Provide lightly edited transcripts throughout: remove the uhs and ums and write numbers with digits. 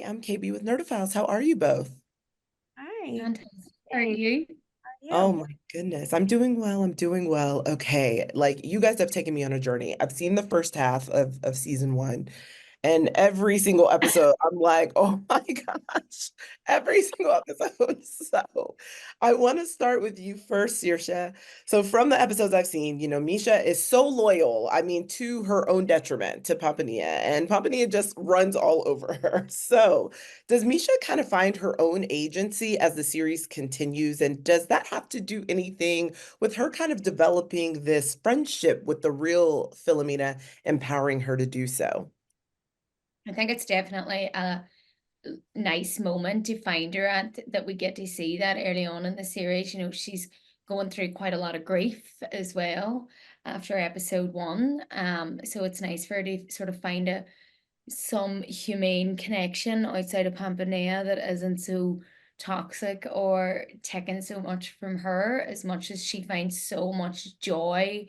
am KB with Nerdophiles. How are you both? Hi. Fantastic. How are you? Oh Yeah. my goodness. I'm doing well. I'm doing well. Okay. Like you guys have taken me on a journey. I've seen the first half of season one. And every single episode, I'm like, oh my gosh, every single episode. So I want to start with you first, Saoirse. So from the episodes I've seen, Misha is so loyal. I mean, to her own detriment to Pampania, and Pampania just runs all over her. So does Misha kind of find her own agency as the series continues? And does that have to do anything with her kind of developing this friendship with the real Philomena, empowering her to do so? I think it's definitely a nice moment to find her at that we get to see that early on in the series. She's going through quite a lot of grief as well after episode one. So it's nice for her to sort of find some humane connection outside of Pampinea that isn't so toxic or taking so much from her, as much as she finds so much joy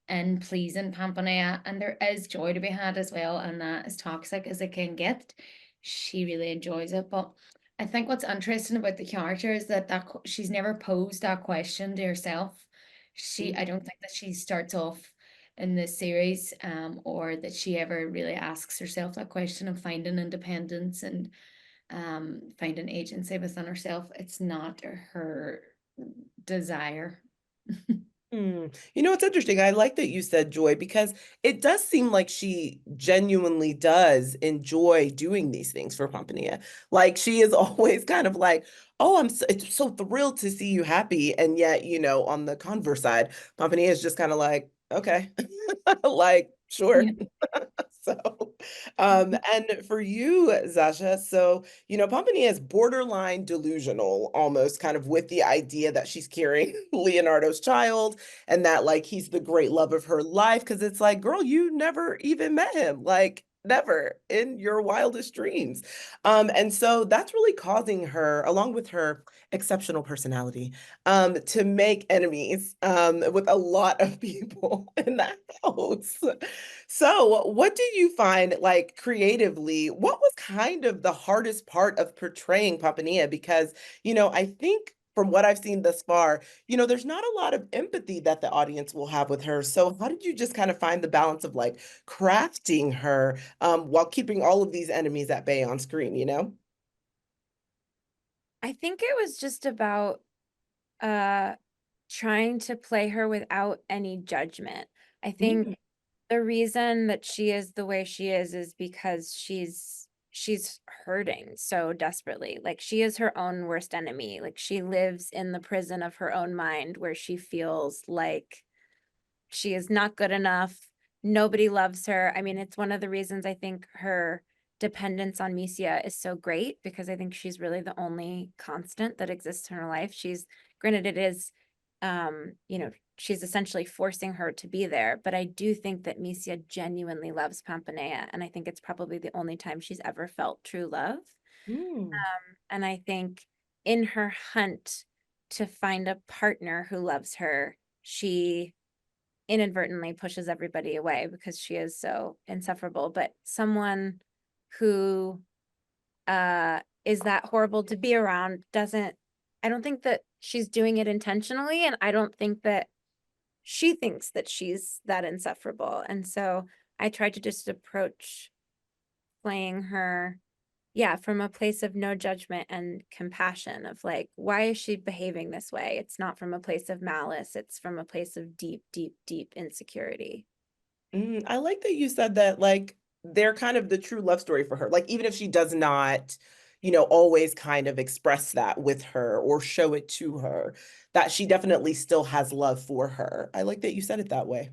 in pleasing Pampinea. And there is joy to be had as well, and that as toxic as it can get, she really enjoys it. But I think what's interesting about the character is that she's never posed that question to herself. I don't think that she starts off in this series, or that she ever really asks herself that question of finding independence and finding agency within herself. It's not her desire. It's interesting. I like that you said joy because it does seem like she genuinely does enjoy doing these things for Pampania. Like she is always kind of like, oh, it's so thrilled to see you happy. And yet, on the converse side, Pampania is just kind of like, okay, like, sure. Yeah. So, and for you, Zasha, so, Pompania is borderline delusional almost kind of with the idea that she's carrying Leonardo's child and that like he's the great love of her life. Cause it's like, girl, you never even met him. Like, never in your wildest dreams. And so that's really causing her, along with her exceptional personality, to make enemies with a lot of people in that house. So, what do you find like creatively? What was kind of the hardest part of portraying Pampania? Because, I think from what I've seen thus far, there's not a lot of empathy that the audience will have with her. So, how did you just kind of find the balance of like crafting her while keeping all of these enemies at bay on screen? I think it was just about uh trying to play her without any judgment. I think Mm, the reason that she is the way she is because she's hurting so desperately. Like she is her own worst enemy. Like she lives in the prison of her own mind where she feels like she is not good enough. Nobody loves her. I mean, it's one of the reasons I think her dependence on Misia is so great because I think she's really the only constant that exists in her life. She's granted it is she's essentially forcing her to be there, but I do think that Misia genuinely loves Pampanea, and I think it's probably the only time she's ever felt true love. mm, And I think in her hunt to find a partner who loves her, she inadvertently pushes everybody away because she is so insufferable. But someone who is that horrible to be around doesn't, I don't think that she's doing it intentionally, and I don't think that she thinks that she's that insufferable. And so I tried to just approach playing her, yeah, from a place of no judgment and compassion of like, why is she behaving this way? It's not from a place of malice, it's from a place of deep, deep, deep insecurity. I like that you said that, like, they're kind of the true love story for her. Like, even if she does not, always kind of express that with her or show it to her, that she definitely still has love for her. I like that you said it that way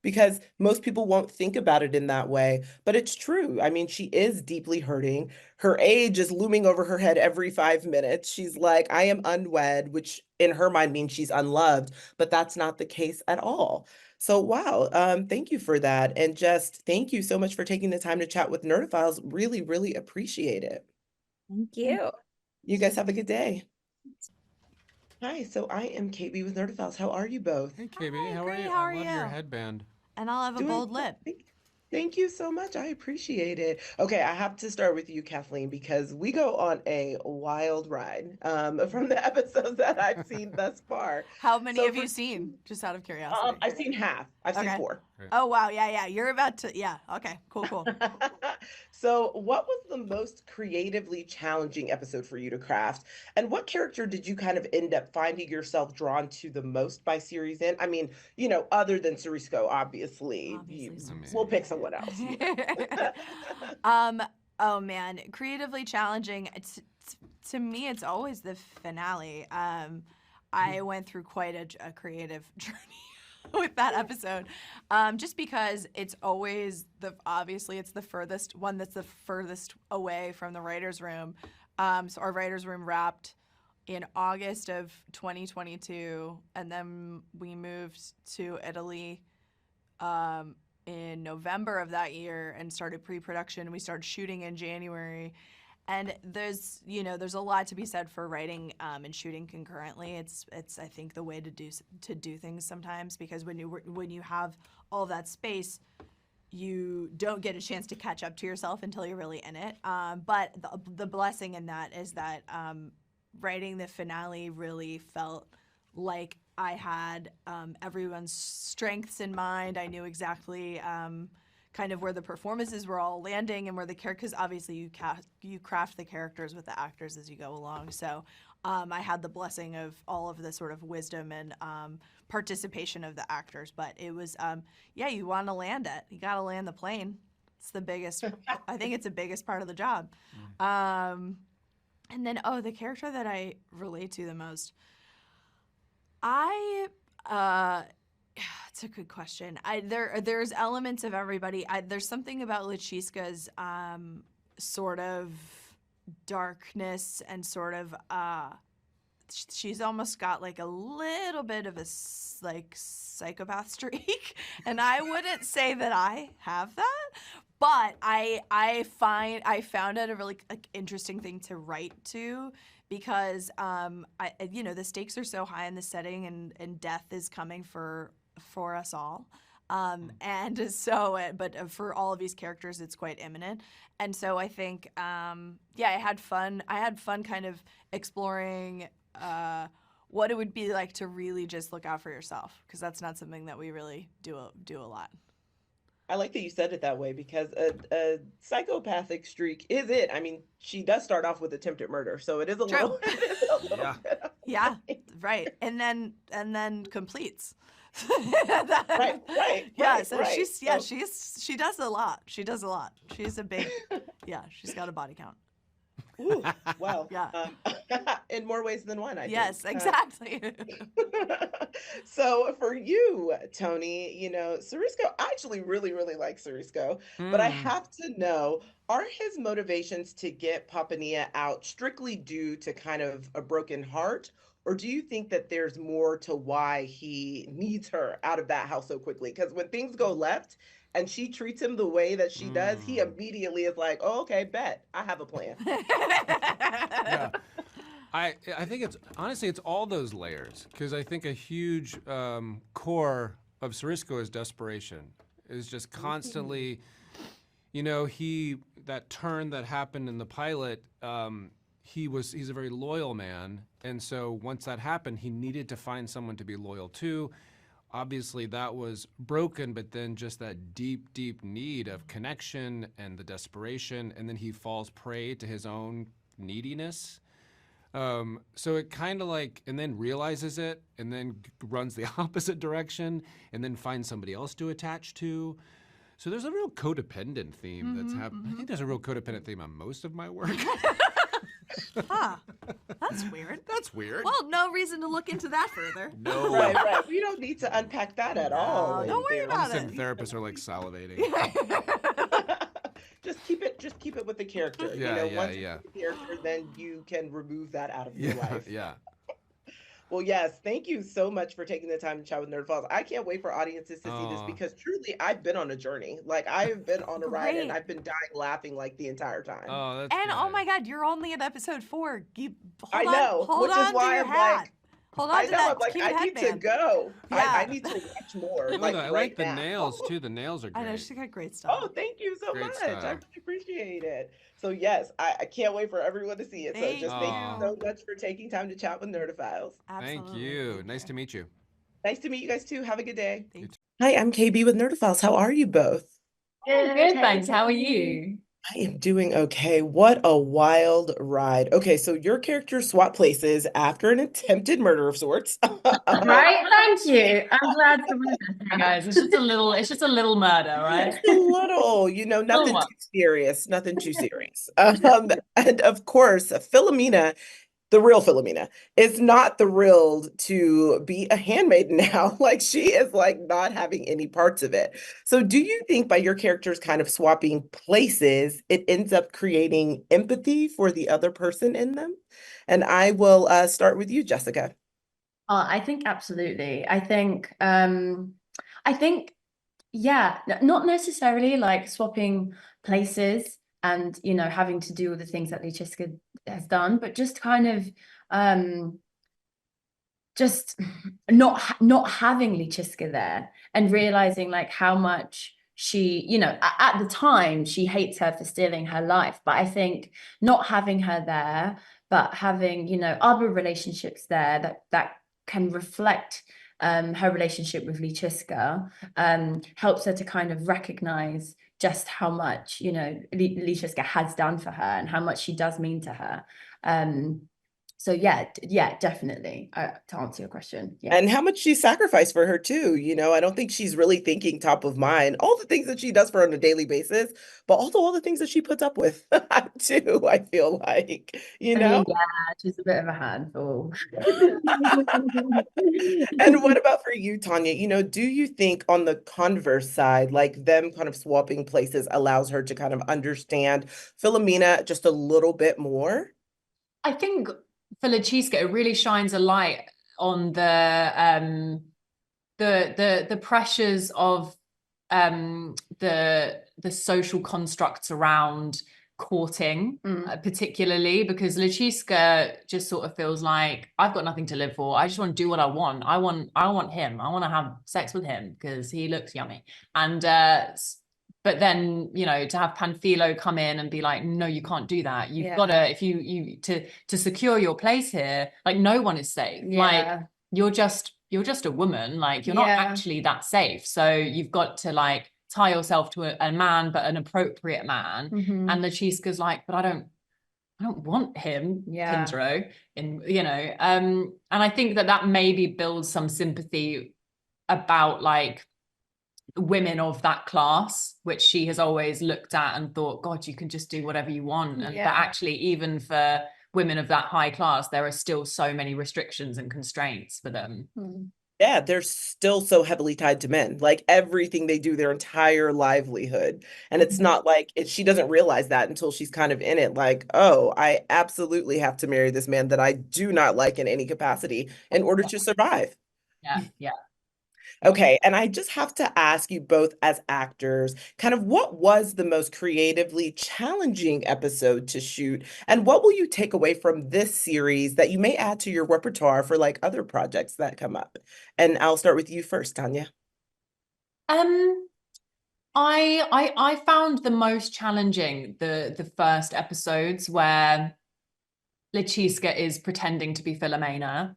because most people won't think about it in that way, but it's true. I mean, she is deeply hurting. Her age is looming over her head every 5 minutes. She's like, I am unwed, which in her mind means she's unloved, but that's not the case at all. So, wow, thank you for that. And just thank you so much for taking the time to chat with Nerdophiles. Really, really appreciate it. Thank you. You guys have a good day. Hi, so I am KB with Nerdophiles. How are you both? Hey KB, Hi, how are great. you? How I are love your you? headband. And I'll have a Doing bold well. lip. Thank you so much. I appreciate it. Okay, I have to start with you, Kathleen, because we go on a wild ride from the episodes that I've seen thus far. How many So have for you seen? Just out of curiosity. I've seen half. I've seen Okay. 4. Oh wow, yeah. You're about to, yeah. Okay, cool. So, what was the most creatively challenging episode for you to craft? And what character did you kind of end up finding yourself drawn to the most by series end? I mean, other than Cerisco, obviously. We'll pick someone else. Oh man, creatively challenging. To me, it's always the finale. I went through quite a creative journey with that episode, just because it's always obviously it's the furthest one that's the furthest away from the writer's room. So our writer's room wrapped in August of 2022, and then we moved to Italy in November of that year and started pre-production. We started shooting in January. And there's a lot to be said for writing and shooting concurrently. It's I think the way to do things sometimes, because when you have all that space, you don't get a chance to catch up to yourself until you're really in it. But the blessing in that is that writing the finale really felt like I had everyone's strengths in mind. I knew exactly kind of where the performances were all landing and where the characters, because obviously you craft the characters with the actors as you go along. So I had the blessing of all of the sort of wisdom and participation of the actors. But it was, you want to land it. You got to land the plane. It's the biggest, I think it's the biggest part of the job. And then, the character that I relate to the most, it's a good question. There's elements of everybody. There's something about Luciska's sort of darkness and sort of she's almost got like a little bit of a psychopath streak, and I wouldn't say that I have that, but I found it a really interesting thing to write to. Because the stakes are so high in the setting, and death is coming for us all, and so but for all of these characters, it's quite imminent. And so I think I had fun kind of exploring what it would be like to really just look out for yourself, because that's not something that we really do a lot. I like that you said it that way, because a psychopathic streak is it. I mean, she does start off with attempted murder, so it is a little yeah, right. And then completes. Right. Yeah, so right. she does a lot. She's a big she's got a body count. Ooh, wow. Yeah. In more ways than one, I Yes, think. exactly. So for you, Tony, Cerisco, I actually really, really like Cerisco, but I have to know, are his motivations to get Papania out strictly due to kind of a broken heart? Or do you think that there's more to why he needs her out of that house so quickly? Because when things go left and she treats him the way that she does, he immediately is like, oh, okay, bet. I have a plan. Yeah. I think it's all those layers, because I think a huge core of Cerisco is desperation. Is just constantly, that turn that happened in the pilot, he's a very loyal man, and so once that happened, he needed to find someone to be loyal to. Obviously, that was broken, but then just that deep, deep need of connection and the desperation, and then he falls prey to his own neediness. So it kind of and then realizes it, and then runs the opposite direction, and then finds somebody else to attach to. So there's a real codependent theme that's happening. I think there's a real codependent theme on most of my work. Huh. That's weird. That's weird. Well, no reason to look into that further. No. Right. We don't need to unpack that at all. Don't worry about it. Therapists are salivating. Just keep it with the character. Once you keep the character, then you can remove that out of your life. Yeah. Well, yes, thank you so much for taking the time to chat with Nerdophiles. I can't wait for audiences to see this, because truly, I've been on a journey. I've been on a ride, and I've been dying laughing the entire time. Oh, that's and good. oh my God, you're only at episode 4. I know, Hold which on is why to your I'm hat. Hold on I to know. that I'm like, cute I need to headband. go. I Yeah. need to watch more, Oh, like I right like the now. nails too. The nails are I know, great. she's got great stuff. Oh, thank you so Great much. I style. really appreciate it. So yes, I can't wait for everyone to see it. So Thank just thank you Aw. so much for taking time to chat with Nerdophiles. Thank Absolutely. you. Thank Nice you. to meet you. Nice to meet you guys too. Have a good day. You Thank too. Hi, I'm KB with Nerdophiles. How are you both? Good, thanks. How are you? I am doing okay. What a wild ride. Okay, so your characters swap places after an attempted murder of sorts. Right? Thank you. I'm glad to witness you guys. It's just a little murder, right? Just a little, Little nothing one. too serious, nothing too serious. And of course, Philomena, the real Philomena, is not thrilled to be a handmaid now. Like she is like not having any parts of it. So do you think by your characters kind of swapping places, it ends up creating empathy for the other person in them? And I will start with you, Jessica. I think absolutely. I think, yeah, not necessarily like swapping places and, having to do all the things that Luciska has done, but just kind of, just not having Luciska there and realizing like how much she, at the time she hates her for stealing her life, but I think not having her there, but having, other relationships there that can reflect her relationship with Luciska helps her to kind of recognize just how much, Luciska has done for her and how much she does mean to her. So yeah, definitely. To answer your question, yeah. And how much she sacrificed for her too. I don't think she's really thinking top of mind. All the things that she does for her on a daily basis, but also all the things that she puts up with too, I feel like, I mean, yeah, she's a bit of a handful. And what about for you, Tanya? Do you think on the converse side, like them kind of swapping places allows her to kind of understand Philomena just a little bit more? I think for Luciska, it really shines a light on the pressures of the social constructs around courting, particularly because Luciska just sort of feels like I've got nothing to live for. I just want to do what I want. I want him. I want to have sex with him because he looks yummy. And but then, to have Panfilo come in and be like, no, you can't do that. You've got to, if you to secure your place here, like no one is safe. Like you're just a woman, like you're not actually that safe. So you've got to like tie yourself to a man, but an appropriate man. And Luciska's like, but I don't want him, Kindro, and I think that maybe builds some sympathy about like women of that class, which she has always looked at and thought, God, you can just do whatever you want. And but actually, even for women of that high class, there are still so many restrictions and constraints for them. Yeah, they're still so heavily tied to men, like everything they do, their entire livelihood. And it's not like she doesn't realize that until she's kind of in it, like, oh, I absolutely have to marry this man that I do not like in any capacity in order to survive. Yeah. Okay, and I just have to ask you both as actors, kind of what was the most creatively challenging episode to shoot, and what will you take away from this series that you may add to your repertoire for like other projects that come up? And I'll start with you first, Tanya. I found the most challenging the first episodes where Luciska is pretending to be Philomena.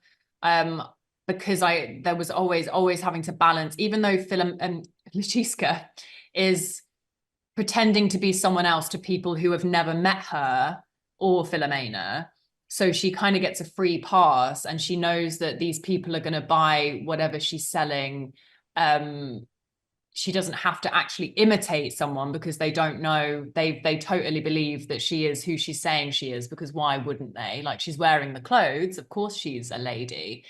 Because there was always having to balance, even though Luciska is pretending to be someone else to people who have never met her or Philomena. So she kind of gets a free pass and she knows that these people are going to buy whatever she's selling. She doesn't have to actually imitate someone because they don't know, they totally believe that she is who she's saying she is, because why wouldn't they? Like she's wearing the clothes, of course she's a lady.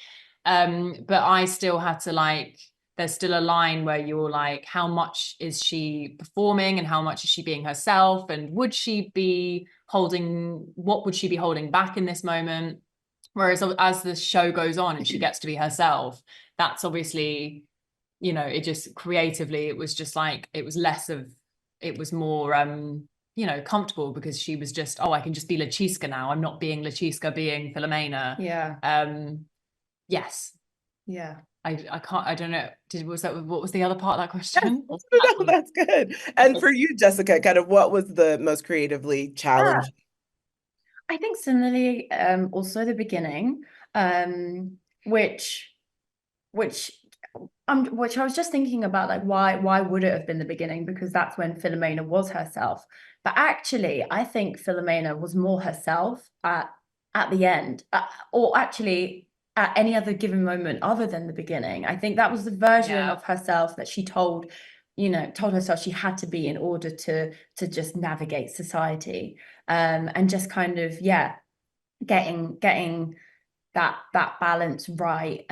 But I still had to like, there's still a line where you're like, how much is she performing and how much is she being herself? And what would she be holding back in this moment? Whereas as the show goes on and she gets to be herself, that's obviously, it just creatively, it was just like, it was more, comfortable because she was just, oh, I can just be Luciska now. I'm not being Luciska being Philomena. Yes. Yeah. I don't know. What was the other part of that question? No, that's good. And for you, Jessica, kind of what was the most creatively challenging? I think similarly, also the beginning, which which which I was just thinking about, like, why would it have been the beginning? Because that's when Philomena was herself. But actually, I think Philomena was more herself at the end, or actually at any other given moment other than the beginning. I think that was the version of herself that she told herself she had to be in order to just navigate society, and just kind of getting that balance right,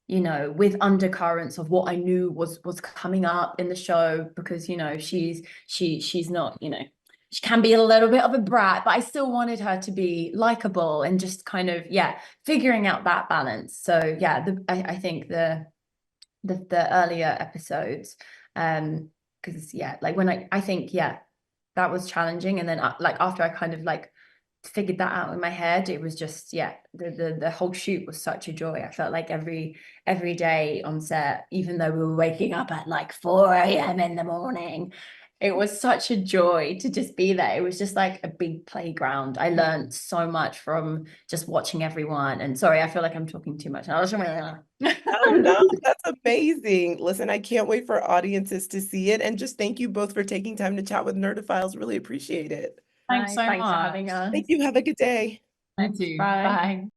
with undercurrents of what I knew was coming up in the show, because she's not, she can be a little bit of a brat, but I still wanted her to be likable, and just kind of figuring out that balance. So I think the earlier episodes, because like when I think that was challenging, and then like after I kind of like figured that out in my head, it was just the whole shoot was such a joy. I felt like every day on set, even though we were waking up at like 4 a.m. in the morning, it was such a joy to just be there. It was just like a big playground. I learned so much from just watching everyone. And sorry, I feel like I'm talking too much. Oh, no, that's amazing. Listen, I can't wait for audiences to see it. And just thank you both for taking time to chat with Nerdophiles. Really appreciate it. Thanks so Thanks for much. having us. Thank you. Have a good day. You too. Bye. Bye.